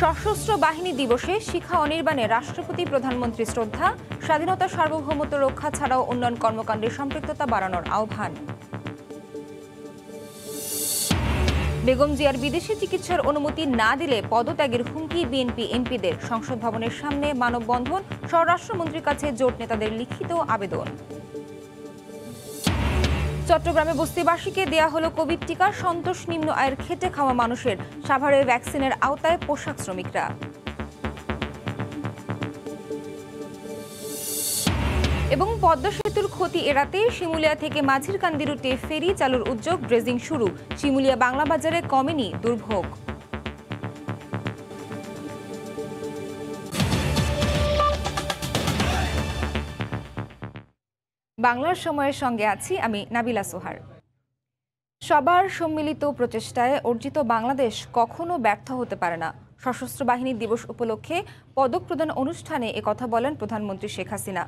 সশস্ত্র বাহিনী দিবসে শিখা অনির্বাণে রাষ্ট্রপতি প্রধানমন্ত্রী শ্রদ্ধা, স্বাধীনতা সার্বভৌমত্ব রক্ষা ছাড়াও উন্নয়ন কর্মকাণ্ডে সম্পৃক্ততা বাড়ানোর আহ্বান। বেগম জিয়ার বিদেশি চিকিৎসার অনুমতি না দিলে পদত্যাগের হুমকি বিএনপি এমপিদের, সংসদ ভবনের সামনে মানববন্ধন, স্বরাষ্ট্রমন্ত্রীর কাছে জোট নেতাদের লিখিত আবেদন। চট্টগ্রামে বস্তিবাসীকে দেয়া হলো কোভিড টিকা, সন্তোষ নিম্ন আয়ের খেটে খাওয়া মানুষের, সাভারে ভ্যাকসিনের আওতায় পোশাক শ্রমিকরা। এবং পদ্মা সেতুর ক্ষতি এড়াতে শিমুলিয়া থেকে মাঝিরকান্দি রুটে ফেরি চালুর উদ্যোগ, ড্রেজিং শুরু। শিমুলিয়া বাংলা বাজারে কমেনি দুর্ভোগ। বাংলার সময়ের সঙ্গে আছি আমি নাবিলা সোহার। সবার সম্মিলিত প্রচেষ্টায় অর্জিত বাংলাদেশ কখনো ব্যর্থ হতে পারে না। সশস্ত্র বাহিনী দিবস উপলক্ষে পদক প্রদান অনুষ্ঠানে একথা বলেন প্রধানমন্ত্রী শেখ হাসিনা।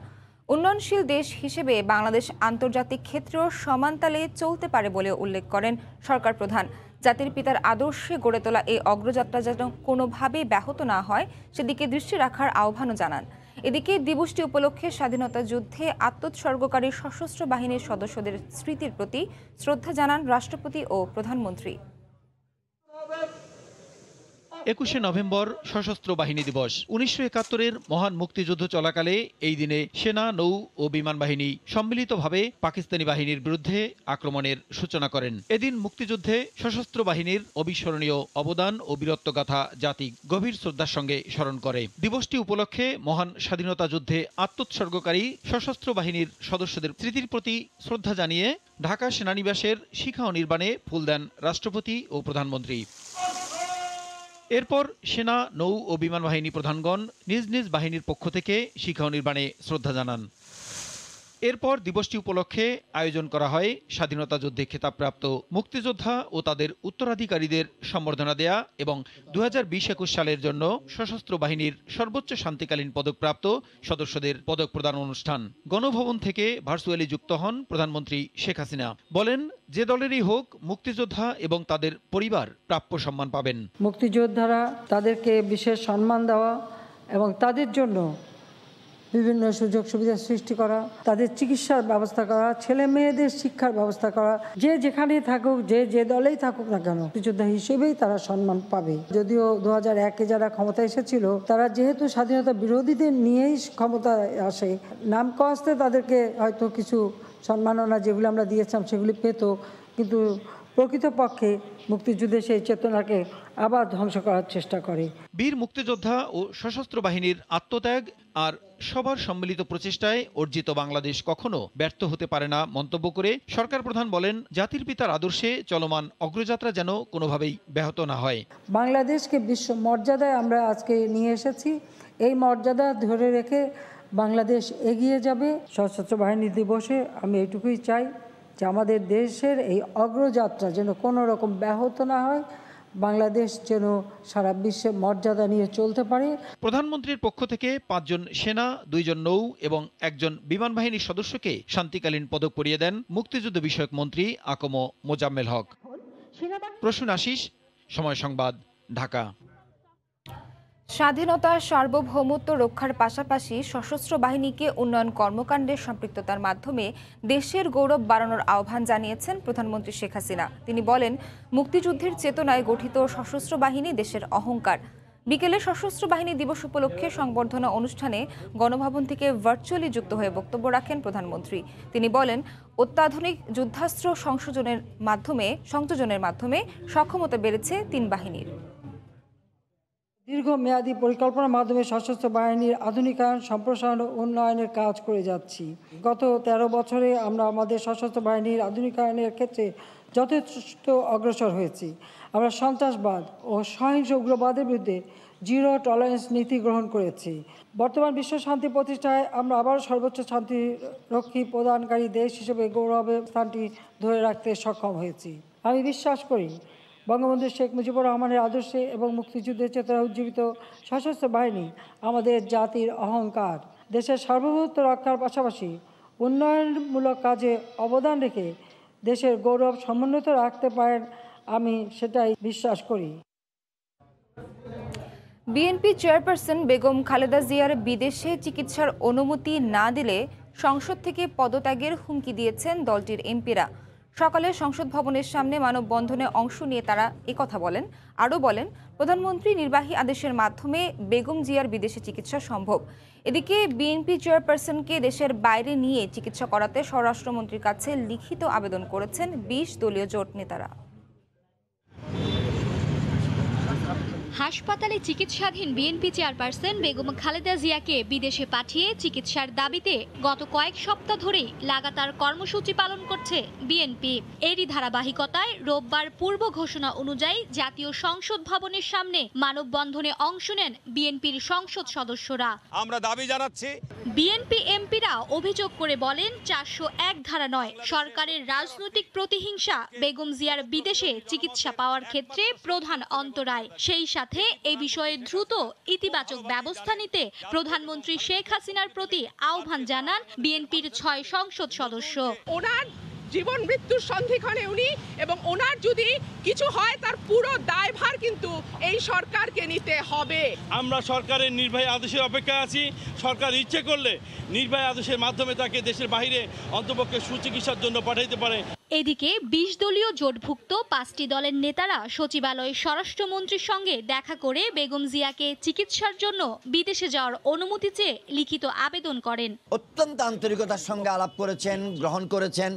উন্নয়নশীল দেশ হিসেবে বাংলাদেশ আন্তর্জাতিক ক্ষেত্রেও সমানতালে চলতে পারে বলে উল্লেখ করেন সরকার প্রধান। জাতির পিতার আদর্শে গড়ে তোলা এই অগ্রযাত্রা যেন কোনোভাবেই ব্যাহত না হয় সেদিকে দৃষ্টি রাখার আহ্বানও জানান। এদিকে দিবসটি উপলক্ষে স্বাধীনতা যুদ্ধে আত্মোৎসর্গকারী সশস্ত্র বাহিনীর সদস্যদের স্মৃতির প্রতি শ্রদ্ধা জানান রাষ্ট্রপতি ও প্রধানমন্ত্রী। ২১শে নভেম্বর সশস্ত্র বাহিনী দিবস। ১৯৭১-এর মহান মুক্তিযুদ্ধ চলাকালে এই দিনে সেনা, নৌ ও বিমান বাহিনী সম্মিলিতভাবে পাকিস্তানি বাহিনীর বিরুদ্ধে আক্রমণের সূচনা করেন। এদিন মুক্তিযুদ্ধে সশস্ত্র বাহিনীর অবিস্মরণীয় অবদান ও বীরত্বগাথা জাতি গভীর শ্রদ্ধার সঙ্গে স্মরণ করে। দিবসটি উপলক্ষে মহান স্বাধীনতা যুদ্ধে আত্মোৎসর্গকারী সশস্ত্র বাহিনীর সদস্যদের স্মৃতির প্রতি শ্রদ্ধা জানিয়ে ঢাকা সেনানিবাসের শিখা অনির্বাণে ফুল দেন রাষ্ট্রপতি ও প্রধানমন্ত্রী। এরপর সেনা, নৌ ও বিমান বাহিনী প্রধানগণ নিজ নিজ বাহিনীর পক্ষ থেকে শিখা অনির্বাণে শ্রদ্ধা জানান। এরপর দিবসটি উপলক্ষে আয়োজন করা হয় স্বাধীনতা যুদ্ধে খেতাবপ্রাপ্ত মুক্তিযোদ্ধা ও তাদের উত্তরাধিকারীদের সম্বর্ধনা দেয়া এবং ২০২০-২১ সালের জন্য সশস্ত্র বাহিনীর সর্বোচ্চ শান্তিকালীন পদকপ্রাপ্ত সদস্যদের পদক প্রদান অনুষ্ঠান। গণভবন থেকে ভার্চুয়ালি যুক্ত হন প্রধানমন্ত্রী শেখ হাসিনা। বলেন, যে দলেরই হোক মুক্তিযোদ্ধা এবং তাদের পরিবার প্রাপ্য সম্মান পাবেন। মুক্তিযোদ্ধারা তাদেরকে বিশেষ সম্মান দেওয়া এবং তাদের জন্য বিভিন্ন সুযোগ সুবিধা সৃষ্টি করা, তাদের চিকিৎসার ব্যবস্থা করা, ছেলে মেয়েদের শিক্ষার ব্যবস্থা করা, যে যেখানেই থাকুক, যে দলেই থাকুক না কেন মুক্তিযোদ্ধা হিসেবেই তারা সম্মান পাবে। যদিও ২০০১-এ যারা ক্ষমতা এসেছিল তারা যেহেতু স্বাধীনতা বিরোধীদের নিয়েই ক্ষমতায় আসে, নাম কস্তে তাদেরকে হয়তো কিছু সম্মাননা যেগুলো আমরা দিয়েছিলাম সেগুলি পেত, কিন্তু প্রকৃতপক্ষে মুক্তিযুদ্ধে সেই চেতনাকে আবার ধ্বংস করার চেষ্টা করে। বীর মুক্তিযোদ্ধা ও সশস্ত্র বাহিনীর আত্মত্যাগ আর সবার সম্মিলিত প্রচেষ্টায় অর্জিত বাংলাদেশ কখনো ব্যর্থ হতে পারে না মন্তব্য করে সরকার প্রধান বলেন, জাতির পিতার আদর্শে চলমান অগ্রযাত্রা যেন কোনোভাবেই ব্যাহত না হয়। বাংলাদেশকে বিশ্ব মর্যাদায় আমরা আজকে নিয়ে এসেছি, এই মর্যাদা ধরে রেখে বাংলাদেশ এগিয়ে যাবে। সশস্ত্র বাহিনী দিবসে আমি এইটুকুই চাই যে আমাদের দেশের এই অগ্রযাত্রা যেন কোনো রকম ব্যাহত না হয়, বাংলাদেশ যেন সারা বিশ্বে মর্যাদা নিয়ে চলতে পারে। প্রধানমন্ত্রীর পক্ষ থেকে ৫ জন সেনা, ২ জন নৌ এবং ১ জন বিমান বাহিনীর সদস্যকে শান্তিকালীন পদক পরিয়ে দেন মুক্তিযুদ্ধ বিষয়ক মন্ত্রী আকম মোজাম্মেল হক। প্রসূন আশিস, সময় সংবাদ, ঢাকা। স্বাধীনতা সার্বভৌমত্ব রক্ষার পাশাপাশি সশস্ত্র বাহিনীকে উন্নয়ন কর্মকাণ্ডে সম্পৃক্ততার মাধ্যমে দেশের গৌরব বাড়ানোর আহ্বান জানিয়েছেন প্রধানমন্ত্রী শেখ হাসিনা। তিনি বলেন, মুক্তিযুদ্ধের চেতনায় গঠিত সশস্ত্র বাহিনী দেশের অহংকার। বিকেলে সশস্ত্র বাহিনী দিবস উপলক্ষে সংবর্ধনা অনুষ্ঠানে গণভবন থেকে ভার্চুয়ালি যুক্ত হয়ে বক্তব্য রাখেন প্রধানমন্ত্রী। তিনি বলেন, অত্যাধুনিক যুদ্ধাস্ত্র সংযোজনের মাধ্যমে সক্ষমতা বেড়েছে ৩ বাহিনীর। দীর্ঘমেয়াদী পরিকল্পনার মাধ্যমে সশস্ত্র বাহিনীর আধুনিকায়ন, সম্প্রসারণ ও উন্নয়নের কাজ করে যাচ্ছি। গত ১৩ বছরে আমরা আমাদের সশস্ত্র বাহিনীর আধুনিকায়নের ক্ষেত্রে যথেষ্ট অগ্রসর হয়েছি। আমরা সন্ত্রাসবাদ ও সহিংস উগ্রবাদের বিরুদ্ধে জিরো টলারেন্স নীতি গ্রহণ করেছি। বর্তমান বিশ্ব শান্তি প্রতিষ্ঠায় আমরা আবার সর্বোচ্চ শান্তিরক্ষী প্রদানকারী দেশ হিসেবে গৌরবের স্থানটি ধরে রাখতে সক্ষম হয়েছি। আমি বিশ্বাস করি বঙ্গবন্ধু শেখ মুজিবুর রহমানের আদর্শে এবং মুক্তিযুদ্ধের চেতনা উজ্জীবিত সশস্ত্র বাহিনী আমাদের জাতির অহংকার। দেশের সার্বভৌমত্ব রক্ষার পাশাপাশি উন্নয়নমূলক কাজে অবদান রেখে দেশের গৌরব সমুন্নত রাখতে পারেন, আমি সেটাই বিশ্বাস করি। বিএনপি চেয়ারপারসন বেগম খালেদা জিয়ার বিদেশে চিকিৎসার অনুমতি না দিলে সংসদ থেকে পদত্যাগের হুমকি দিয়েছেন দলটির এমপিরা। সকালে সংসদ ভবনের সামনে মানববন্ধনে অংশ নিয়ে তারা একথা বলেন। আরও বলেন, প্রধানমন্ত্রী নির্বাহী আদেশের মাধ্যমে বেগম জিয়ার বিদেশে চিকিৎসা সম্ভব। এদিকে বিএনপি চেয়ারপারসনকে দেশের বাইরে নিয়ে চিকিৎসা করাতে স্বরাষ্ট্রমন্ত্রীর কাছে লিখিত আবেদন করেছেন ২০ দলীয় জোট নেতারা। হাসপাতালে চিকিৎসাধীন বিএনপি চেয়ারপারসন বেগম খালেদা জিয়াকে বিদেশে পাঠিয়ে চিকিৎসার দাবিতে গত কয়েক সপ্তাহ ধরেই লাগাতার কর্মসূচি পালন করছে বিএনপি। এরই ধারাবাহিকতায় রোববার পূর্ব ঘোষণা অনুযায়ী জাতীয় সংসদ ভবনের সামনে মানববন্ধনে অংশ নেন বিএনপির সংসদ সদস্যরা। আমরা দাবি জানাচ্ছি, বিএনপি এমপিরা অভিযোগ করে বলেন, ৪০১ ধারা নয়, সরকারের রাজনৈতিক প্রতিহিংসা বেগম জিয়ার বিদেশে চিকিৎসা পাওয়ার ক্ষেত্রে প্রধান অন্তরায়। সেই সাথে এই বিষয়ে দ্রুত ইতিবাচক ব্যবস্থা নিতে প্রধানমন্ত্রী শেখ হাসিনার প্রতি আহ্বান জানান বিএনপির ৬ সংসদ সদস্য। ওনার জীবন মৃত্যুর সন্ধিক্ষণে উনি, এবং ওনার যদি কিছু হয় তার পুরো দায়ভার কিন্তু এই সরকারকে নিতে হবে। আমরা সরকারের নির্বাহী আদেশের অপেক্ষায় আছি। সরকার ইচ্ছে করলে নির্বাহী আদেশের মাধ্যমে তাকে দেশের বাইরে অন্তপক্ষে সুচিকিৎসার জন্য পাঠাইতে পারে। এদিকে ২০ দলীয় জোটভুক্ত ৫টি দলের নেতারা সচিবালয়ে স্বরাষ্ট্রমন্ত্রীর সঙ্গে দেখা করে বেগম জিয়াকে চিকিৎসার জন্য বিদেশে যাওয়ার অনুমতি চেয়ে লিখিত আবেদন করেন। অত্যন্ত আন্তরিকতার সঙ্গে আলাপ করেছেন, গ্রহণ করেছেন,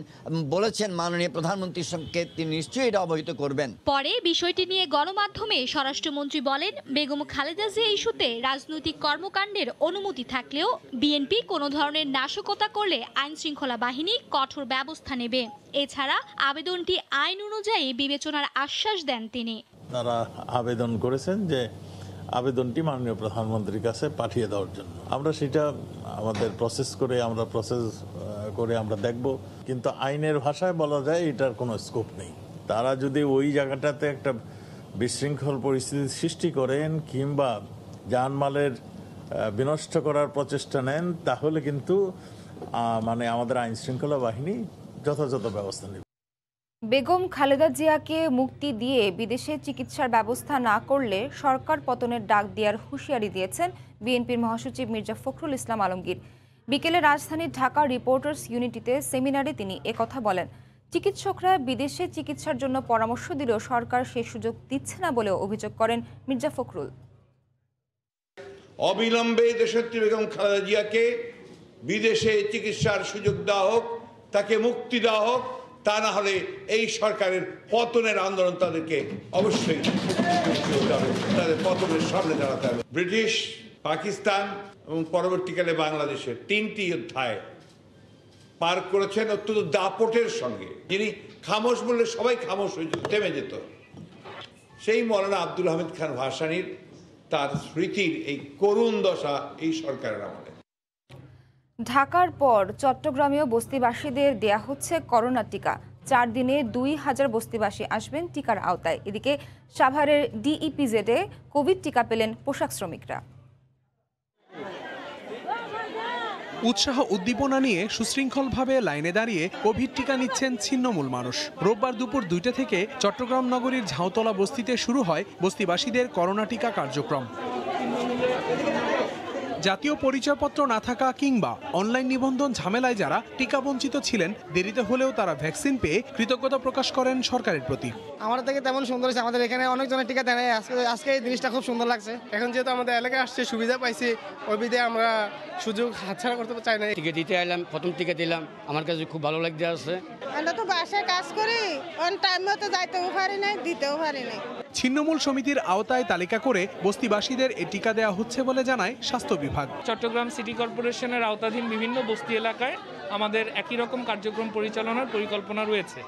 বলেছেন মাননীয় প্রধানমন্ত্রীর সঙ্গে তিনি নিশ্চয়ই এটা অবহিত করবেন। পরে বিষয়টি নিয়ে গণমাধ্যমে স্বরাষ্ট্রমন্ত্রী বলেন, বেগম খালেদা জিয়া ইস্যুতে রাজনৈতিক কর্মকাণ্ডের অনুমতি থাকলেও বিএনপি কোনো ধরনের নাশকতা করলে আইন শৃঙ্খলা বাহিনী কঠোর ব্যবস্থা নেবে। এছাড়া আবেদনটি আইন অনুযায়ী বিবেচনার আশ্বাস দেন তিনি। তারা আবেদন করেছেন যে আবেদনটি মাননীয় প্রধানমন্ত্রীর কাছে পাঠিয়ে দেওয়ার জন্য। আমরা সেটা আমাদের প্রসেস করে আমরা দেখব, কিন্তু আইনের ভাষায় বলা যায় এটার কোনো স্কোপ নেই। তারা যদি ওই জায়গাটাতে একটা বিশৃঙ্খল পরিস্থিতি সৃষ্টি করেন কিংবা জানমালের বিনষ্ট করার প্রচেষ্টা নেন, তাহলে কিন্তু আমাদের আইন শৃঙ্খলা বাহিনী যথাযথ ব্যবস্থা নেবে। বেগম খালেদা জিয়াকে মুক্তি দিয়ে বিদেশে চিকিৎসার ব্যবস্থা না করলে সরকার পতনের ডাক দেওয়ার হুঁশিয়ারি দিয়েছেন বিএনপির মহাসচিব মির্জা ফখরুল ইসলাম আলমগীর। বিকেলে রাজধানীর ঢাকা রিপোর্টার্স ইউনিটিতে সেমিনারে তিনি একথা বলেন। চিকিৎসকরা বিদেশে চিকিৎসার জন্য পরামর্শ দিলেও সরকার সেই সুযোগ দিচ্ছে না বলেও অভিযোগ করেন মির্জা ফখরুল। অবিলম্বে দেশনেত্রী বেগম খালেদা জিয়াকে বিদেশে চিকিৎসার সুযোগ দেওয়া হোক, তাকে মুক্তি দেওয়া হোক, তা না হলে এই সরকারের পতনের আন্দোলন তাদেরকে অবশ্যই তাদের পতনের সামনে দাঁড়াতে হবে। ব্রিটিশ, পাকিস্তান এবং পরবর্তীকালে বাংলাদেশের ৩টি অধ্যায় পার করেছেন অত্যন্ত দাপটের সঙ্গে। যিনি খামোশ বললে সবাই খামোশ হয়ে যেত, থেমে যেত। সেই মৌলানা আব্দুল হামিদ খান ভাসানীর তার স্মৃতির এই করুণ দশা এই সরকারের আমলে। ঢাকার পর চট্টগ্রামেও বস্তিবাসীদের দেয়া হচ্ছে করোনা টিকা। ৪ দিনে ২,০০০ বস্তিবাসী আসবেন টিকার আওতায়। এদিকে সাভারের ডিইপিজেডে কোভিড টিকা পেলেন পোশাক শ্রমিকরা। উৎসাহ উদ্দীপনা নিয়ে সুশৃঙ্খলভাবে লাইনে দাঁড়িয়ে কোভিড টিকা নিচ্ছেন ছিন্নমূল মানুষ। রোববার দুপুর ২টা থেকে চট্টগ্রাম নগরীর ঝাউতলা বস্তিতে শুরু হয় বস্তিবাসীদের করোনা টিকা কার্যক্রম। জাতীয় পরিচয়পত্র না থাকা কিংবা অনলাইন নিবন্ধন ঝামেলায় যারা টিকা বঞ্চিত ছিলেন, দেরিতে হলেও তারা ভ্যাকসিন পেয়ে কৃতজ্ঞতা প্রকাশ করেন সরকারের প্রতি। আমাদের থেকে তেমন সুন্দর হয়েছে, আমাদের এখানে অনেকজনের টিকা দেয়, আজকে এই জিনিসটা খুব সুন্দর লাগছে। এখন যেহেতু আমাদের এলাকায় আসছে, সুবিধা পাইছি, ওই বিধে আমরা সুযোগ হাতছাড়া করতে চাই না। টিকা দিতে এলাম, প্রথম টিকা দিলাম, আমার কাছে খুব ভালো লাগছে আসছে। আমরা তো বাসায় কাজ করি, অন টাইম মতো যাইতেও পারি না, দিতেও পারি না। ছিন্নমূল সমিতির আওতায় তালিকা করে বস্তিবাসীদের এই টিকা দেওয়া হচ্ছে বলে জানায় স্বাস্থ্য বিভাগ। চট্টগ্রাম সিটি কর্পোরেশনের আওতাধীন বিভিন্ন বস্তি এলাকায় আমাদের একই রকম কার্যক্রম পরিচালনার পরিকল্পনা রয়েছে।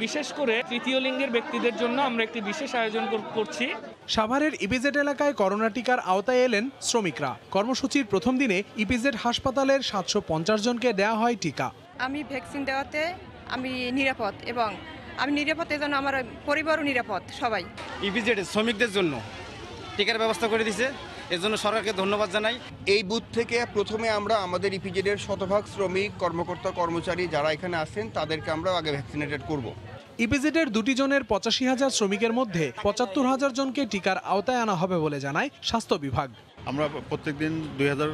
বিশেষ করে তৃতীয় লিঙ্গের ব্যক্তিদের জন্য আমরা একটি বিশেষ আয়োজন করছি। সাভারের ইপিজেড এলাকায় করোনা টিকার আওতায় এলেন শ্রমিকরা। কর্মসূচির প্রথম দিনে ইপিজেড হাসপাতালের ৭৫০ জনকে দেওয়া হয় টিকা। আমি ভ্যাকসিন দেওয়াতে আমি নিরাপদ, এবং আমি নিরাপদ এজন্য আমার পরিবারও নিরাপদ। সবাই ইপিজেড শ্রমিকদের জন্য টিকার ব্যবস্থা করে দিয়েছে, এর জন্য সরকারকে ধন্যবাদ জানাই। এই বুথ থেকে প্রথমে আমরা আমাদের ইপিজেডের শতভাগ শ্রমিক, কর্মকর্তা, কর্মচারী যারা এখানে আছেন তাদেরকে আমরা আগে ভ্যাকসিনেটেড করব। ইপিজেডের 2টি জোনের 85,000 শ্রমিকের মধ্যে 75,000 জনকে টিকার আওতায় আনা হবে বলে জানায় স্বাস্থ্য বিভাগ। আমরা প্রত্যেকদিন 2,000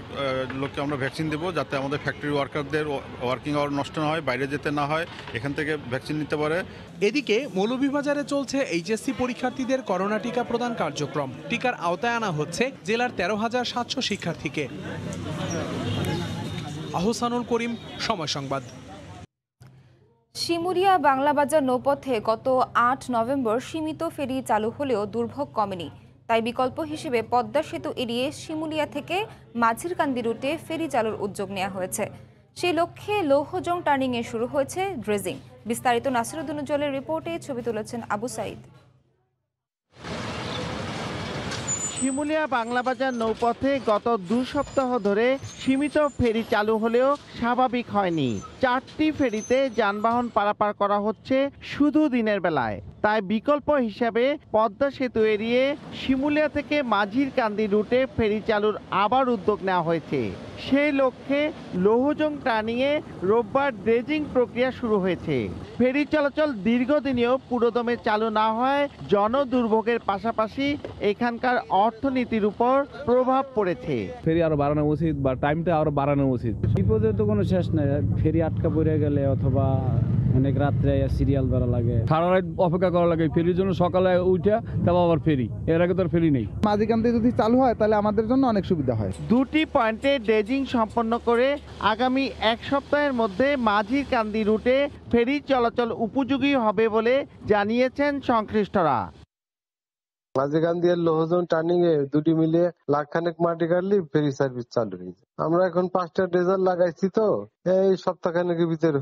লোককে আমরা ভ্যাকসিন দেবো, যাতে আমাদের ফ্যাক্টরি ওয়ার্কারদের ওয়ার্কিং আওয়ার নষ্ট না হয়, বাইরে যেতে না হয়, এখান থেকে ভ্যাকসিন নিতে পারে। এদিকে মৌলভীবাজারে চলছে এইচএসসি পরীক্ষার্থীদের করোনা টিকা প্রদান কার্যক্রম। টিকার আওতায় আনা হচ্ছে জেলার 13,700 শিক্ষার্থীকে। আহসানুল করিম, সময় সংবাদ। শিমুলিয়া বাংলাবাজার নৌপথে গত 8 নভেম্বর সীমিত ফেরি চালু হলেও দুর্ভোগ কমেনি। তাই বিকল্প হিসেবে পদ্মা সেতু এড়িয়ে শিমুলিয়া থেকে মাঝিরকান্দি রুটে ফেরি চালুর উদ্যোগ নেওয়া হয়েছে। সেই লক্ষ্যে লৌহজং টার্নিংয়ে শুরু হয়েছে ড্রেজিং। বিস্তারিত নাসিরুদ্দিন উজ্জ্বলের রিপোর্টে ছবি তুলেছেন আবু সাইদ। শিমুলিয়া বাংলাবাজার নৌপথে গত 2 সপ্তাহ ধরে সীমিত ফেরি চালু হলেও স্বাভাবিক হয়নি। 4টি ফেরিতে যানবাহন পারাপার করা হচ্ছে শুধু দিনের বেলায়। তাই বিকল্প হিসাবে পদ্মা সেতু এড়িয়ে শিমুলিয়া থেকে মাঝিরকান্দি রুটে ফেরি চালুর আবার উদ্যোগ নেওয়া হয়েছে। সেই লক্ষ্যে লৌহজং টার্নিংয়ে রোববার ড্রেজিং প্রক্রিয়া শুরু হয়েছে। ফেরি চলাচল দীর্ঘদিনেও পুরোদমে চালু না হয় জনদুর্ভোগের পাশাপাশি এখানকার অর্থনীতির উপর প্রভাব পড়েছে। ফেরি আরো বাড়ানো উচিত বা টাইমটা আরো বাড়ানো উচিত। বিপদে তো কোনো শেষ নাই, ফেরি আটকা পড়ে গেলে অথবা অনেক রাত্রে সিরিয়াল ধরা লাগে, সারা রাত অপেক্ষা করা লাগে ফেরির জন্য। সকালে উঠে তারপর আবার ফেরি, এর আগে তো আর ফেরি নেই। মাঝিরকান্দি যদি চালু হয় তাহলে আমাদের জন্য অনেক সুবিধা হয়। 2টি পয়েন্টে ড্রেজিং সম্পন্ন করে আগামী 1 সপ্তাহের মধ্যে মাঝিরকান্দি রুটে ফেরি চলাচল উপযোগী হবে বলে জানিয়েছেন সংশ্লিষ্টরা। মাঝিরকান্দি আর লৌহজং টার্নিং এ 2টি মিলিয়ে লাখখানেক মাটি কাটলে ফেরি সার্ভিস চালু হয়ে যায়। আমরা এখন 5টা ড্রেজার লাগাইছি, তো এই সপ্তাহখানেকের ভিতরে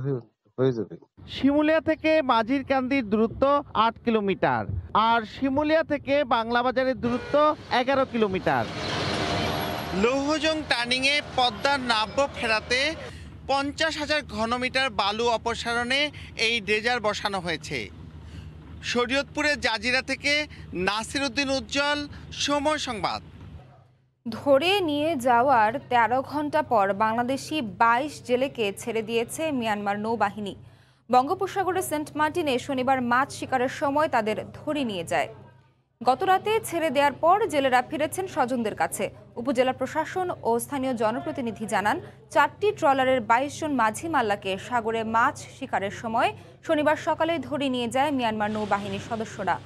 হয়ে যাবে। শিমুলিয়া থেকে মাঝিরকান্দির দূরত্ব 8 কিলোমিটার আর শিমুলিয়া থেকে বাংলাবাজারের দূরত্ব 11 কিলোমিটার। লৌহজং টার্নিংয়ে পদ্মার নাব্য ফেরাতে 50,000 ঘনমিটার বালু অপসারণে এই ড্রেজার বসানো হয়েছে। শরীয়তপুরের জাজিরা থেকে নাসিরুদ্দিন উজ্জ্বল, সময় সংবাদ। ধরে নিয়ে যাওয়ার 13 ঘন্টা পর বাংলাদেশি 22 জেলেকে ছেড়ে দিয়েছে মিয়ানমার নৌবাহিনী। বঙ্গোপসাগরের সেন্ট মার্টিনে শনিবার মাছ শিকারের সময় তাদের ধরে নিয়ে যায়। গতরাতে ছেড়ে দেওয়ার পর জেলেরা ফিরেছেন স্বজনদের কাছে। উপজেলা প্রশাসন ও স্থানীয় জনপ্রতিনিধি জানান, 4টি ট্রলারের 22 জন মাঝি মাল্লাকে সাগরে মাছ শিকারের সময় শনিবার সকালে ধরে নিয়ে যায় মিয়ানমার নৌবাহিনীর সদস্যরা।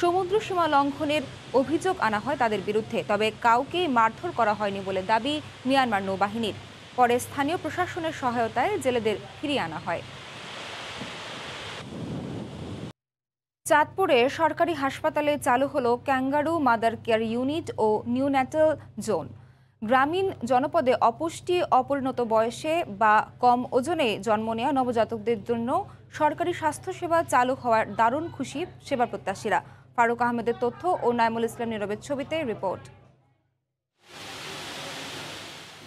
সমুদ্র সীমা লঙ্ঘনের অভিযোগ আনা হয় তাদের বিরুদ্ধে, তবে কাউকেই মারধর করা হয়নি বলে দাবি মিয়ানমার নৌবাহিনীর। পরে স্থানীয় প্রশাসনের সহায়তায় জেলেদের ফিরিয়ে আনা হয়। চাঁদপুরে সরকারি হাসপাতালে চালু হলো ক্যাঙ্গারু মাদার কেয়ার ইউনিট ও নিউন্যাটাল জোন। গ্রামীণ জনপদে অপুষ্টি, অপরিণত বয়সে বা কম ওজনে জন্ম নেওয়া নবজাতকদের জন্য সরকারি স্বাস্থ্যসেবা চালু হওয়ার দারুণ খুশি সেবা প্রত্যাশীরা। ফারুক আহমেদের তথ্য ও নাইমুল ইসলাম নীরবের ছবিতে রিপোর্ট।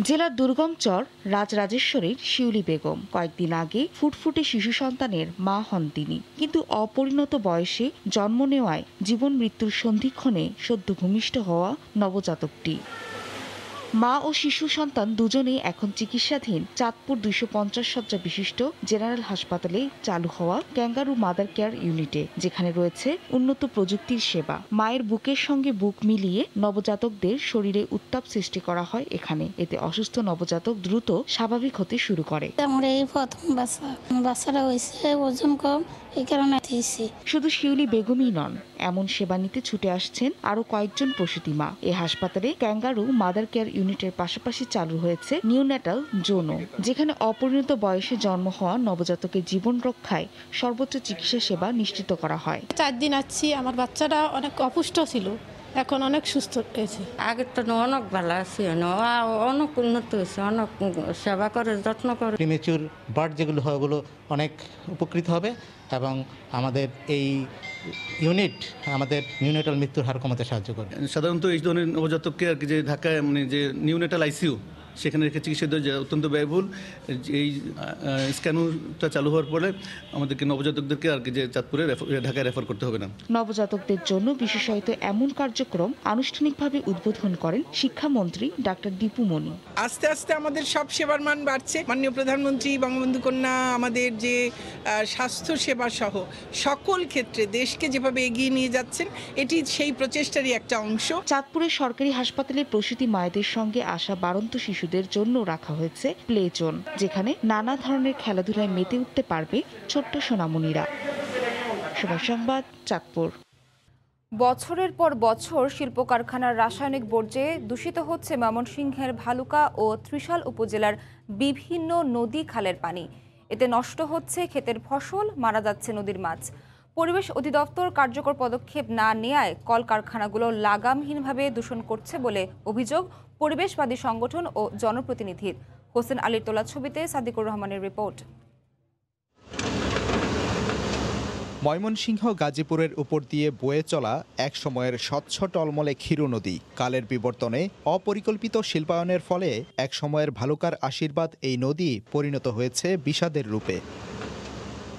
জেলার দুর্গম চর রাজরাজেশ্বরীর শিউলি বেগম কয়েকদিন আগে ফুটফুটে শিশু সন্তানের মা হন তিনি, কিন্তু অপরিণত বয়সে জন্ম নেওয়ায় জীবন মৃত্যুর সন্ধিক্ষণে সদ্য ভূমিষ্ঠ হওয়া নবজাতকটি। মা ও শিশু সন্তান দুজনেই এখন চিকিৎসাধীন চাঁদপুর 250 শয্যা বিশিষ্ট জেনারেল হাসপাতালে চালু হওয়া ক্যাঙ্গারু মাদার কেয়ার ইউনিটে, যেখানে রয়েছে উন্নত প্রযুক্তির সেবা। মায়ের বুকের সঙ্গে বুক মিলিয়ে নবজাতকদের শরীরে উত্তাপ সৃষ্টি করা হয় এখানে। এতে অসুস্থ নবজাতক দ্রুত স্বাভাবিক হতে শুরু করে। আমরা এই প্রথম বাচ্চাটা হয়েছে, ওজন কম, এই কারণে শুধু শিউলি বেগমই নন, এমন সেবা নিতে ছুটে আসছেন আরো কয়েকজন প্রসূতি মা। এই হাসপাতালে ক্যাঙ্গারু মাদার কেয়ার ইউনিটের পাশাপাশি চালু হয়েছে নিউন্যাটাল জোনও, যেখানে অপরিণত বয়সে জন্ম হওয়া নবজাতকের জীবন রক্ষায় সর্বোচ্চ চিকিৎসা সেবা নিশ্চিত করা হয়। 4 দিন আছি, আমার বাচ্চাটা অনেক অপুষ্ট ছিল, এখন অনেক সুস্থ হয়েছে। আগের তো অনেক ভালো আছে, অনেক উন্নত হয়েছে, অনেক সেবা করে, যত্ন করে। প্রিমেচিউর বার্থ যেগুলো হয় ওগুলো অনেক উপকৃত হবে এবং আমাদের এই ইউনিট আমাদের নিউনেটাল মৃত্যুর হার কমাতে সাহায্য করবে। সাধারণত এই ধরনের নবজাতককে আর কি যে ঢাকায় মানে যে নিউনেটাল আইসিইউ সেখানে রেখে চিকিৎসা দেওয়া যায় অত্যন্ত ব্যয়বহুল। এই স্ক্যানটা চালু হওয়ার পরে আমাদেরকে নবজাতকদেরকে আর কি যে চাঁদপুরে ঢাকায় রেফার করতে হবে না। নবজাতকদের জন্য বিশেষায়িত এমন কার্যক্রম আনুষ্ঠানিকভাবে উদ্বোধন করেন শিক্ষামন্ত্রী ডাক্তার দীপু মনি। আস্তে আস্তে আমাদের সব সেবার মান বাড়ছে। মাননীয় প্রধানমন্ত্রী বঙ্গবন্ধু কন্যা আমাদের যে স্বাস্থ্য সেবা সহ সকল ক্ষেত্রে দেশকে যেভাবে এগিয়ে নিয়ে যাচ্ছেন, এটি সেই প্রচেষ্টারই একটা অংশ। চাঁদপুরের সরকারি হাসপাতালে প্রসূতি মায়েদের সঙ্গে আসা বাড়ন্ত শিশুদের জন্য রাখা হয়েছে প্লে জোন, যেখানে নানা ধরনের খেলাধুলায় মেতে উঠতে পারবে ছোট্ট সোনামণিরা। সময় সংবাদ, চাঁদপুর। বছরের পর বছর শিল্প কারখানার রাসায়নিক বর্জ্যে দূষিত হচ্ছে ময়মনসিংহের ভালুকা ও ত্রিশাল উপজেলার বিভিন্ন নদী খালের পানি। এতে নষ্ট হচ্ছে ক্ষেতের ফসল, মারা যাচ্ছে নদীর মাছ। পরিবেশ অধিদপ্তর কার্যকর পদক্ষেপ না নেয়ায় কলকারখানাগুলো লাগামহীনভাবে দূষণ করছে বলে অভিযোগ পরিবেশবাদী সংগঠন ও জনপ্রতিনিধির। হোসেন আলীর তোলা ছবিতে সাদিকুর রহমানের রিপোর্ট। ময়মনসিংহ গাজীপুরের উপর দিয়ে বয়ে চলা এক সময়ের স্বচ্ছ টলমলে ক্ষীর নদী কালের বিবর্তনে অপরিকল্পিত শিল্পায়নের ফলে এক সময়ের ভালুকার আশীর্বাদ এই নদী পরিণত হয়েছে বিষাদের রূপে।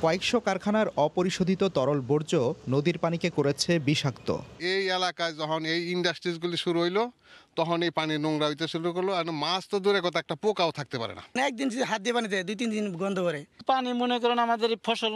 কয়েকশো কারখানার অপরিশোধিত তরল বর্জ্য নদীর পানিকে করেছে বিষাক্ত। এই এলাকায় যখন এই ইন্ডাস্ট্রিজগুলি শুরু হইলো তখন এই পানি নোংরা হইতে শুরু করলো। আর মাছ তো দূরে কথা, একটা পোকাও থাকতে পারে না। একদিন যদি হাত দিয়ে পানি দেয় 2-3 দিন গন্ধ করে পানি। মনে করেন আমাদের ফসল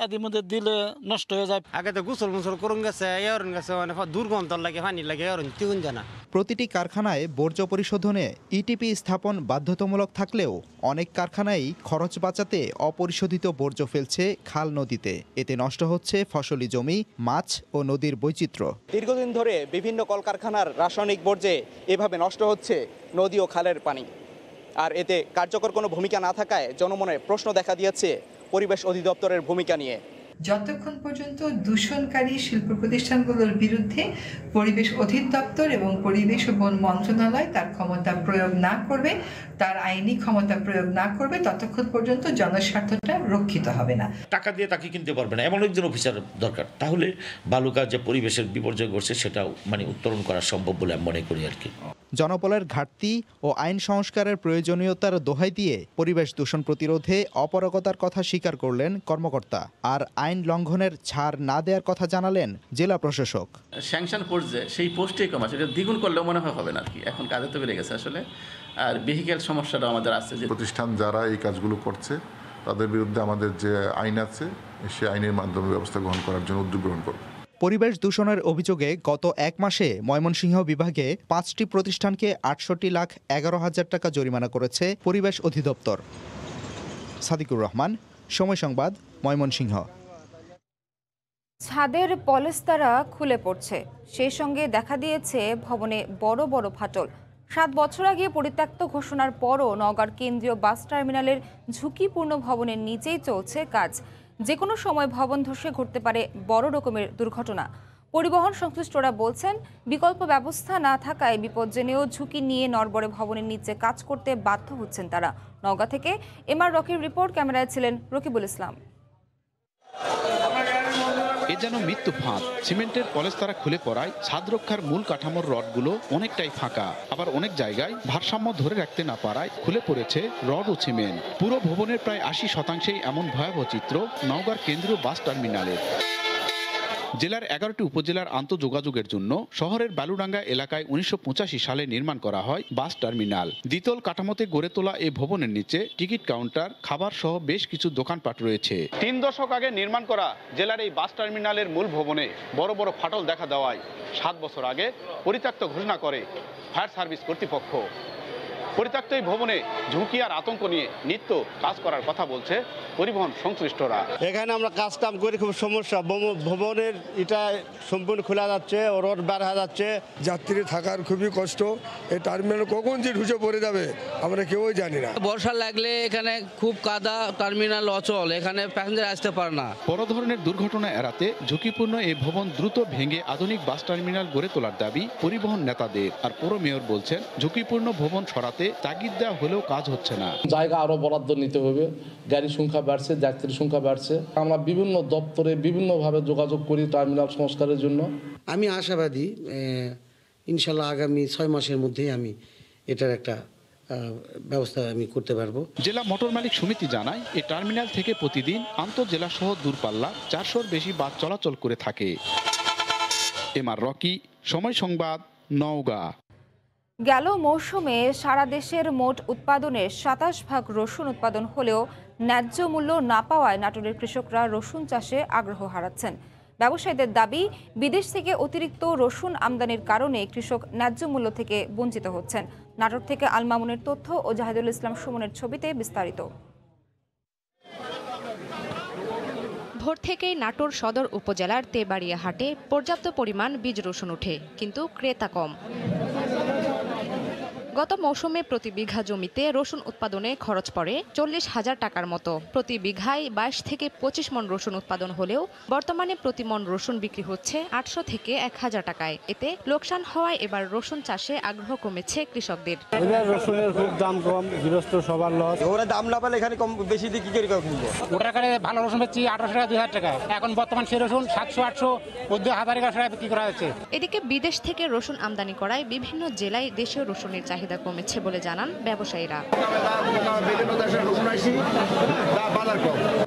আদির মধ্যে দিলে নষ্ট হয়ে যায়। আগে তো গোসল করুন গেছে, এরন গেছে, মানে দুর্গন্ধ লাগে, পানি লাগে, এরন তিগুন জানা। প্রতিটি কারখানায় বর্জ্য পরিশোধনে ইটিপি স্থাপন বাধ্যতামূলক থাকলেও অনেক কারখানাই খরচ বাঁচাতে অপরিশোধিত বর্জ্য ফেলছে খাল নদীতে। এতে নষ্ট হচ্ছে ফসলি জমি, মাছ ও নদীর বৈচিত্র্য। দীর্ঘদিন ধরে বিভিন্ন কলকারখানার রাসায়নিক বর্জ্যে এভাবে নষ্ট হচ্ছে নদী ও খালের পানি। আর এতে কার্যকর কোনো ভূমিকা না থাকায় জনমনে প্রশ্ন দেখা দিয়েছে পরিবেশ অধিদপ্তরের ভূমিকা নিয়ে। যতক্ষণ পর্যন্ত দূষণকারী শিল্প প্রতিষ্ঠানগুলোর বিরুদ্ধে পরিবেশ অধিদপ্তর এবং পরিবেশ ও বন মন্ত্রণালয় তার ক্ষমতা প্রয়োগ না করবে, তার আইনি ক্ষমতা প্রয়োগ না করবে, ততক্ষণ পর্যন্ত জনস্বার্থটা রক্ষিত হবে না। টাকা দিয়ে তাকে কিনতে পারবে না, এমন একজন অফিসার দরকার। তাহলে বালুকা যে পরিবেশের বিপর্যয় করছে সেটাও উত্তরণ করা সম্ভব বলে আমি মনে করি আর কি। জনবলের ঘাটতি ও আইন সংস্কারের প্রয়োজনীয়তার দোহাই দিয়ে পরিবেশ দূষণ প্রতিরোধে অপারগতার কথা স্বীকার করলেন কর্মকর্তা। আর আইন লঙ্ঘনের ছাড় না দেওয়ার কথা জানালেন জেলা প্রশাসক। স্যাংশন ফোর্স যে সেই পোস্টেই কম আছে, এটা দ্বিগুণ করলেও মনে হবে না আর কি। এখন কাজে তো বেড়ে গেছে আসলে। আর ভেহিক্যাল সমস্যাটা আমাদের আছে, যে প্রতিষ্ঠান যারা এই কাজগুলো করছে তাদের বিরুদ্ধে আমাদের যে আইন আছে সেই আইনের মাধ্যমে ব্যবস্থা গ্রহণ করার জন্য উদ্যোগ গ্রহণ করব। পরিবেশ দূষণের অভিযোগে গত এক মাসে ময়মনসিংহ বিভাগে 5টি প্রতিষ্ঠানকে 68,11,000 টাকা জরিমানা করেছে পরিবেশ অধিদপ্তর। সাদিকুর রহমান, সময় সংবাদ, ময়মনসিংহ। ছাদের পলেস্তারা খুলে পড়ছে, সেই সঙ্গে দেখা দিয়েছে ভবনে বড় বড় ফাটল। 7 বছর আগে পরিত্যক্ত ঘোষণার পরও নওগাঁর কেন্দ্রীয় বাস টার্মিনালের ঝুঁকিপূর্ণ ভবনের নিচেই চলছে কাজ। যে কোনো সময় ভবন ধসে ঘটতে পারে বড় রকমের দুর্ঘটনা। পরিবহন সংশ্লিষ্টরা বলছেন, বিকল্প ব্যবস্থা না থাকায় বিপজ্জনীয় ঝুঁকি নিয়ে নড়বড়ে ভবনের নিচে কাজ করতে বাধ্য হচ্ছেন তারা। নওগাঁ থেকে এমআর রকির রিপোর্ট, ক্যামেরায় ছিলেন রকিবুল ইসলাম। এ যেন মৃত্যু ফাঁদ। সিমেন্টের পলেস্তারা খুলে পড়ায় ছাদ রক্ষার মূল কাঠামোর রডগুলো অনেকটাই ফাঁকা, আবার অনেক জায়গায় ভারসাম্য ধরে রাখতে না পারায় খুলে পড়েছে রড ও সিমেন্ট। পুরো ভবনের প্রায় 80% এমন ভয়াবহ চিত্র নওগাঁর কেন্দ্রীয় বাস টার্মিনালের। জেলার 11টি উপজেলার আন্তঃযোগাযোগের জন্য শহরের বালুডাঙ্গা এলাকায় 1985 সালে নির্মাণ করা হয় বাস টার্মিনাল। দ্বিতল কাঠামোতে গড়ে তোলা এই ভবনের নিচে টিকিট কাউন্টার, খাবার সহ বেশ কিছু দোকানপাট রয়েছে। 3 দশক আগে নির্মাণ করা জেলার এই বাস টার্মিনালের মূল ভবনে বড় বড় ফাটল দেখা দেওয়ায় 7 বছর আগে পরিত্যক্ত ঘোষণা করে ফায়ার সার্ভিস কর্তৃপক্ষ। পরিত্যক্ত এই ভবনে ঝুঁকি আর আতঙ্ক নিয়ে নিত্য কাজ করার কথা বলছে পরিবহন সংশ্লিষ্টরা। এখানে আমরা কাজ কাম করি, খুব সমস্যা। ভবনের এটা সম্পূর্ণ খোলা যাচ্ছে, রড বার হয়ে যাচ্ছে, যাত্রী থাকার খুবই কষ্ট। এই টার্মিনাল কখন যে ঢুকে পড়ে যাবে আমরা কেউই জানি না। বর্ষা লাগলে এখানে খুব কাদা, টার্মিনাল অচল, এখানে প্যাসেঞ্জার আসতে পারে না। বড় ধরনের দুর্ঘটনা এড়াতে ঝুঁকিপূর্ণ এই ভবন দ্রুত ভেঙে আধুনিক বাস টার্মিনাল গড়ে তোলার দাবি পরিবহন নেতাদের। আর পৌর মেয়র বলছেন, ঝুঁকিপূর্ণ ভবন সরাতে তাগিদ দেওয়া হলেও কাজ হচ্ছে না। জায়গা আরো বরাদ্দ নিতে হবে, গাড়ির সংখ্যা বাড়ছে, যাত্রীর সংখ্যা বাড়ছে। আমরা বিভিন্ন দপ্তরে বিভিন্নভাবে যোগাযোগ করি টার্মিনাল সংস্কারের জন্য। আমি আশাবাদী ইনশাল্লাহ আগামী 6 মাসের মধ্যেই আমি এটার একটা ব্যবস্থা আমি করতে পারবো। জেলা মোটর মালিক সমিতি জানায় এই টার্মিনাল থেকে প্রতিদিন আন্তঃজেলা সহ দূরপাল্লা 400-র বেশি বাস চলাচল করে থাকে। এমআর রকি, সময় সংবাদ, নওগাঁ। গেল মৌসুমে সারা দেশের মোট উৎপাদনের 27% রসুন উৎপাদন হলেও ন্যায্য মূল্য না পাওয়ায় নাটোরের কৃষকরা রসুন চাষে আগ্রহ হারাচ্ছেন। ব্যবসায়ীদের দাবি, বিদেশ থেকে অতিরিক্ত রসুন আমদানির কারণে কৃষক ন্যায্য মূল্য থেকে বঞ্চিত হচ্ছেন। নাটোর থেকে আল মামুনের তথ্য ও জাহিদুল ইসলাম সুমনের ছবিতে বিস্তারিত। ভোর থেকেই নাটোর সদর উপজেলার তেবাড়িয়া হাটে পর্যাপ্ত পরিমাণ বীজ রসুন ওঠে, কিন্তু ক্রেতা কম। গত মৌসুমে প্রতি বিঘা জমিতে রসুন উৎপাদনে খরচ পড়ে 40,000 টাকার মতো। প্রতি বিঘায় 22 থেকে 25 মণ রসুন উৎপাদন হলেও বর্তমানে প্রতি মণ রসুন বিক্রি হচ্ছে 800 থেকে 1000 টাকায়। এতে লোকসান হওয়ায় এবার রসুন চাষে আগ্রহ কমেছে কৃষকদের। রসুনের খুব দাম কম, গৃহস্থ সবার লস। ওরা দাম না পেলে এখানে কম বেশি দিয়ে কি করে কিনবো? ওটার কাছে ভালো রসুন বেচছি 1800 টাকা 2000 টাকা, এখন বর্তমান সেই রসুন 700-800 1000 টাকা বিক্রি করা হচ্ছে। এদিকে বিদেশ থেকে রসুন আমদানি করায় বিভিন্ন জেলায় দেশীয় রসুনের চাহিদা কমেছে বলে জানান ব্যবসায়ীরা।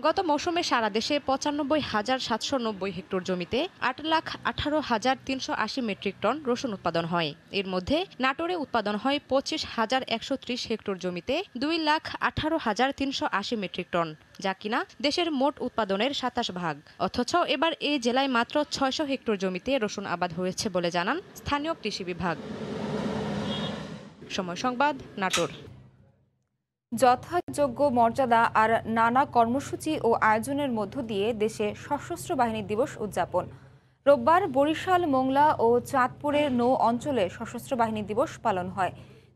গত মৌসুমে সারা দেশে 95,790 হেক্টর জমিতে 8,18,380 মেট্রিক টন রসুন উৎপাদন হয়। এর মধ্যে নাটোরে উৎপাদন হয় 25,130 হেক্টর জমিতে 2,18,380 মেট্রিক টন, যা কিনা দেশের মোট উৎপাদনের 27%। অথচ এবার এই জেলায় মাত্র 600 হেক্টর জমিতে রসুন আবাদ হয়েছে বলে জানান স্থানীয় কৃষি বিভাগ। সময় সংবাদ, নাটোর। যথাযোগ্য মর্যাদা আর নানা কর্মসূচি ও আয়োজনের মধ্য দিয়ে দেশে সশস্ত্র বাহিনী দিবস উদযাপন। রোববার বরিশাল, মোংলা ও চাঁদপুরের নৌ অঞ্চলে সশস্ত্র বাহিনী দিবস পালন হয়।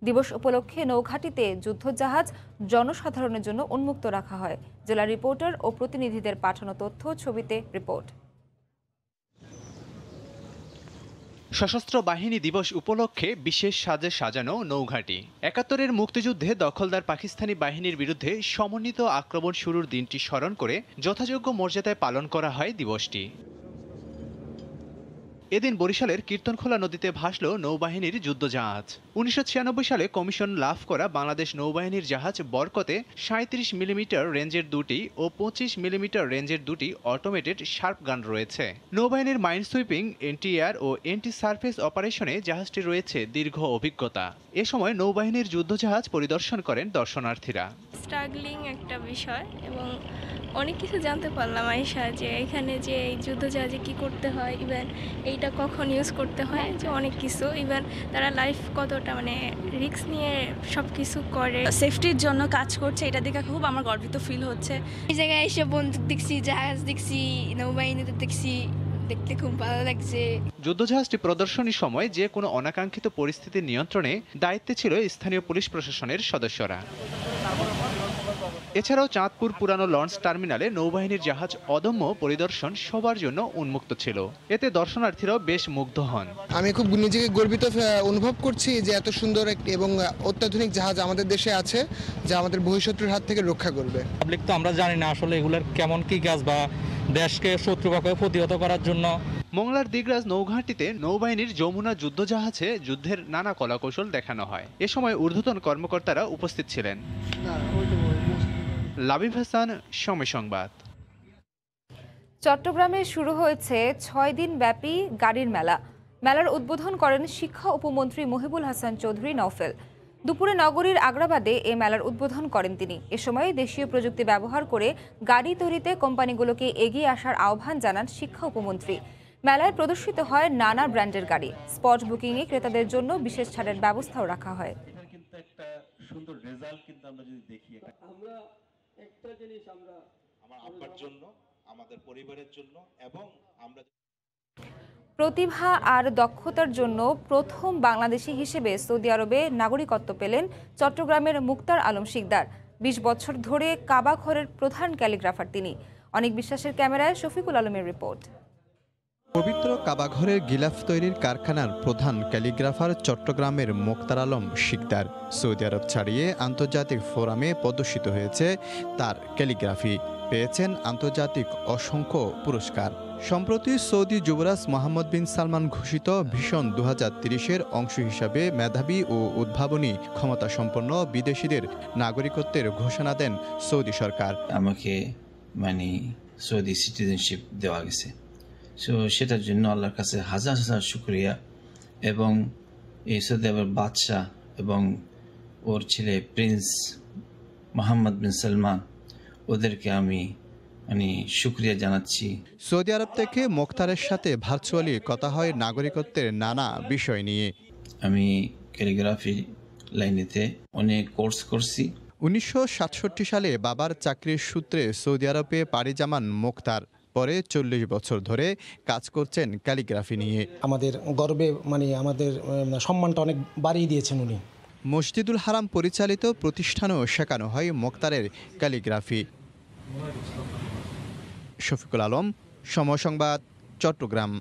দিবস উপলক্ষে নৌঘাটিতে যুদ্ধজাহাজ জনসাধারণের জন্য উন্মুক্ত রাখা হয়। জেলা রিপোর্টার ও প্রতিনিধিদের পাঠানো তথ্য, ছবিতে রিপোর্ট। সশস্ত্র বাহিনী দিবস উপলক্ষে বিশেষ সাজে সাজানো নৌঘাটি। ৭১-এর মুক্তিযুদ্ধে দখলদার পাকিস্তানি বাহিনীর বিরুদ্ধে সমন্বিত আক্রমণ শুরুর দিনটি স্মরণ করে যথাযোগ্য মর্যাদায় পালন করা হয় দিবসটি। এদিন বরিশালের কীর্তনখোলা নদীতে ভাসল নৌবাহিনীর যুদ্ধজাহাজ। ১৯৯৬ সালে কমিশন লাভ করা বাংলাদেশ নৌবাহিনীর জাহাজ বরকতে ৩৭ মিলিমিটার রেঞ্জের দুটি ও ২৫ মিলিমিটার রেঞ্জের দুটি অটোমেটেড শার্প গান রয়েছে। নৌবাহিনীর মাইন সুইপিং, এন্টি এয়ার ও এন্টি সার্ফেস অপারেশনে জাহাজটির রয়েছে দীর্ঘ অভিজ্ঞতা। এ সময় নৌবাহিনীর যুদ্ধজাহাজ পরিদর্শন করেন দর্শনার্থীরা। স্ট্রাগলিং একটা বিষয় এবং অনেক কিছু জানতে পারলাম আইসা, যে এখানে যে এই যুদ্ধজাহাজে কী করতে হয়, ইভেন এইটা কখন ইউজ করতে হয়, যে অনেক কিছু, ইভেন তারা লাইফ কতটা মানে রিস্ক নিয়ে সব কিছু করে, সেফটির জন্য কাজ করছে। এটা দেখে খুব আমার গর্বিত ফিল হচ্ছে। এই জায়গায় এসে বন্দুক দেখছি, জাহাজ দেখছি, নৌবাহিনীতে দেখছি, দেখতে খুব ভালো লাগছে। যুদ্ধজাহাজটি প্রদর্শনীর সময় যে কোনো অনাকাঙ্ক্ষিত পরিস্থিতি নিয়ন্ত্রণে দায়িত্বে ছিল স্থানীয় পুলিশ প্রশাসনের সদস্যরা। এছাড়াও চাঁদপুর পুরানো লঞ্চ টার্মিনালে নৌবাহিনীর জাহাজ অদম্য পরিদর্শন সবার জন্য উন্মুক্ত ছিল। এতে দর্শনার্থীরাও বেশ মুগ্ধ হন। আমি খুব নিজেকে গর্বিত অনুভব করছি যে এত সুন্দর এবং অত্যাধুনিক জাহাজ আমাদের দেশে আছে, যা আমাদের বহিঃশত্রুর হাত থেকে রক্ষা করবে। পাবলিক তো আমরা জানি না আসলে এগুলার কেমন কি কাজ বা দেশকে শত্রুপক্ষকে প্রতিহত করার জন্য। মোংলার দিগরাজ নৌঘাটিতে নৌবাহিনীর যমুনা যুদ্ধজাহাজে যুদ্ধের নানা কলাকৌশল দেখানো হয়। এ সময় ঊর্ধ্বতন কর্মকর্তারা উপস্থিত ছিলেন। লাবিব হাসান, সময় সংবাদ। চট্টগ্রামে শুরু হয়েছে ৬ দিন ব্যাপী গাড়ির মেলা। মেলার উদ্বোধন করেন শিক্ষা উপমন্ত্রী মহিবুল হাসান চৌধুরী নওফেল। দুপুরে নগরীর আগ্রাবাদে এ মেলার উদ্বোধন করেন তিনি। এ সময় দেশীয় প্রযুক্তি ব্যবহার করে গাড়ি তৈরিতে কোম্পানিগুলোকে এগিয়ে আসার আহ্বান জানান শিক্ষা উপমন্ত্রী। মেলায় প্রদর্শিত হয় নানা ব্র্যান্ডের গাড়ি। স্পট বুকিংয়ে ক্রেতাদের জন্য বিশেষ ছাড়ের ব্যবস্থাও রাখা হয়। প্রতিভা আর দক্ষতার জন্য প্রথম বাংলাদেশি হিসেবে সৌদি আরবে নাগরিকত্ব পেলেন চট্টগ্রামের মুক্তার আলম শিকদার। ২০ বছর ধরে কাবা ঘরের প্রধান ক্যালিগ্রাফার তিনি। অনেক বিশ্বাসের ক্যামেরায় শফিকুল আলমের রিপোর্ট। পবিত্র কাবাঘরের গিলাফ তৈরির কারখানার প্রধান ক্যালিগ্রাফার চট্টগ্রামের মুক্তার আলম শিকদার। সৌদি আরব ছাড়িয়ে আন্তর্জাতিক ফোরামে প্রদর্শিত হয়েছে তার ক্যালিগ্রাফি। পেয়েছেন আন্তর্জাতিক অসংখ্য পুরস্কার। সম্প্রতি সৌদি যুবরাজ মোহাম্মদ বিন সালমান ঘোষিত ভিশন 2030-এর অংশ হিসাবে মেধাবী ও উদ্ভাবনী ক্ষমতাসম্পন্ন বিদেশিদের নাগরিকত্বের ঘোষণা দেন সৌদি সরকার। আমাকে সৌদি সিটিজেনশিপ দেওয়া গেছে, সো সেটার জন্য আল্লাহর কাছে হাজার হাজার শুকরিয়া। এবং এই সৌদি আরবের বাদশাহ এবং ওর ছেলে প্রিন্স মোহাম্মদ বিন সালমান, ওদেরকে আমি শুকরিয়া জানাচ্ছি। সৌদি আরব থেকে মোখতারের সাথে ভার্চুয়ালি কথা হয় নাগরিকত্বের নানা বিষয় নিয়ে। আমি ক্যালিগ্রাফি লাইনেতে অনেক কোর্স করছি। 1967 সালে বাবার চাকরির সূত্রে সৌদি আরবে পাড়ি জামান মোখতার। পরে 40 বছর ধরে কাজ করছেন ক্যালিগ্রাফি নিয়ে। আমাদের গর্বে আমাদের সম্মানটা অনেক বাড়িয়ে দিয়েছেন উনি। মসজিদুল হারাম পরিচালিত প্রতিষ্ঠানেও শেখানো হয় মোখতারের ক্যালিগ্রাফি। শফিকুল আলম, সময় সংবাদ, চট্টগ্রাম।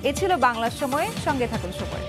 এ ছিল বাংলার সময়, সঙ্গে থাকুন সময়।